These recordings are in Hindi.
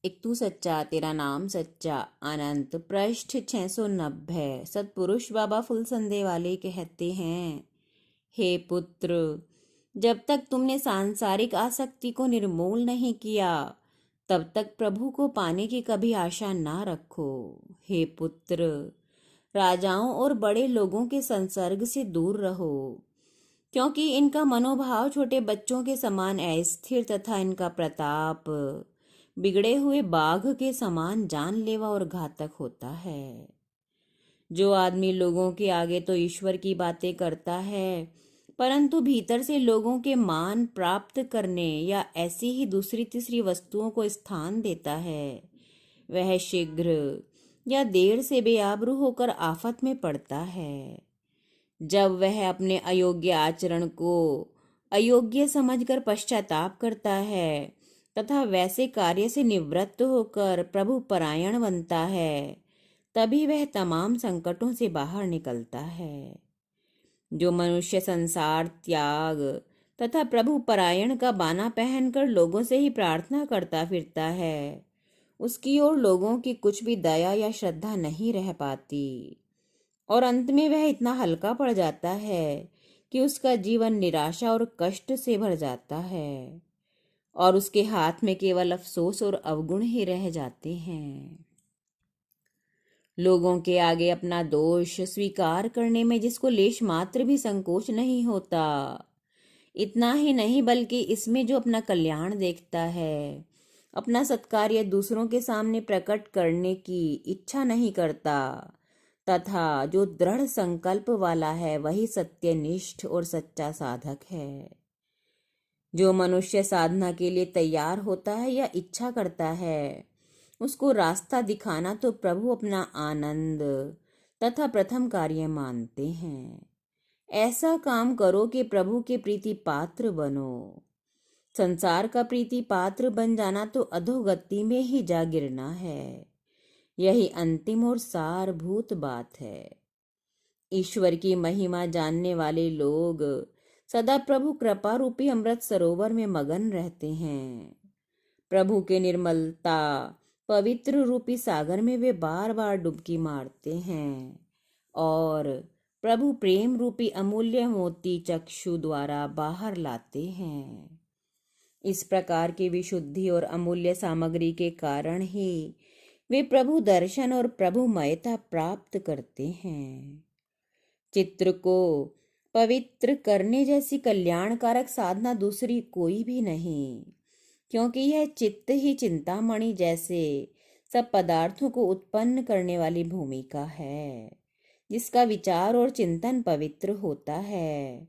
एक तू सच्चा तेरा नाम सच्चा। अनंत पृष्ठ 690। सतपुरुष बाबा फुलसंदे वाले कहते हैं, हे पुत्र, जब तक तुमने सांसारिक आसक्ति को निर्मूल नहीं किया तब तक प्रभु को पाने की कभी आशा ना रखो। हे पुत्र, राजाओं और बड़े लोगों के संसर्ग से दूर रहो, क्योंकि इनका मनोभाव छोटे बच्चों के समान अस्थिर तथा इनका प्रताप बिगड़े हुए बाघ के समान जानलेवा और घातक होता है। जो आदमी लोगों के आगे तो ईश्वर की बातें करता है, परंतु भीतर से लोगों के मान प्राप्त करने या ऐसी ही दूसरी तीसरी वस्तुओं को स्थान देता है, वह शीघ्र या देर से बेआबरू होकर आफत में पड़ता है। जब वह अपने अयोग्य आचरण को अयोग्य समझकर पश्चाताप करता है तथा वैसे कार्य से निवृत्त होकर प्रभु परायण बनता है, तभी वह तमाम संकटों से बाहर निकलता है। जो मनुष्य संसार त्याग तथा प्रभु परायण का बाना पहनकर लोगों से ही प्रार्थना करता फिरता है, उसकी ओर लोगों की कुछ भी दया या श्रद्धा नहीं रह पाती और अंत में वह इतना हल्का पड़ जाता है कि उसका जीवन निराशा और कष्ट से भर जाता है और उसके हाथ में केवल अफसोस और अवगुण ही रह जाते हैं। लोगों के आगे अपना दोष स्वीकार करने में जिसको लेश मात्र भी संकोच नहीं होता, इतना ही नहीं बल्कि इसमें जो अपना कल्याण देखता है, अपना सत्कार्य दूसरों के सामने प्रकट करने की इच्छा नहीं करता तथा जो दृढ़ संकल्प वाला है, वही सत्यनिष्ठ और सच्चा साधक है। जो मनुष्य साधना के लिए तैयार होता है या इच्छा करता है, उसको रास्ता दिखाना तो प्रभु अपना आनंद तथा प्रथम कार्य मानते हैं। ऐसा काम करो कि प्रभु के प्रीति पात्र बनो। संसार का प्रीति पात्र बन जाना तो अधोगति में ही जा गिरना है। यही अंतिम और सारभूत बात है। ईश्वर की महिमा जानने वाले लोग सदा प्रभु कृपा रूपी अमृत सरोवर में मगन रहते हैं। प्रभु के निर्मलता पवित्र रूपी सागर में वे बार बार डुबकी मारते हैं और प्रभु प्रेम रूपी अमूल्य मोती चक्षु द्वारा बाहर लाते हैं। इस प्रकार की विशुद्धि और अमूल्य सामग्री के कारण ही वे प्रभु दर्शन और प्रभुमयता प्राप्त करते हैं। चित्र को पवित्र करने जैसी कल्याणकारक साधना दूसरी कोई भी नहीं, क्योंकि यह चित्त ही चिंतामणि जैसे सब पदार्थों को उत्पन्न करने वाली भूमिका है। जिसका विचार और चिंतन पवित्र होता है,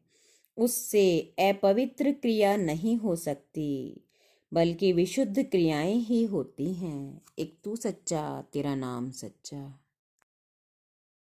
उससे अपवित्र क्रिया नहीं हो सकती, बल्कि विशुद्ध क्रियाएं ही होती हैं। एक तू सच्चा तेरा नाम सच्चा।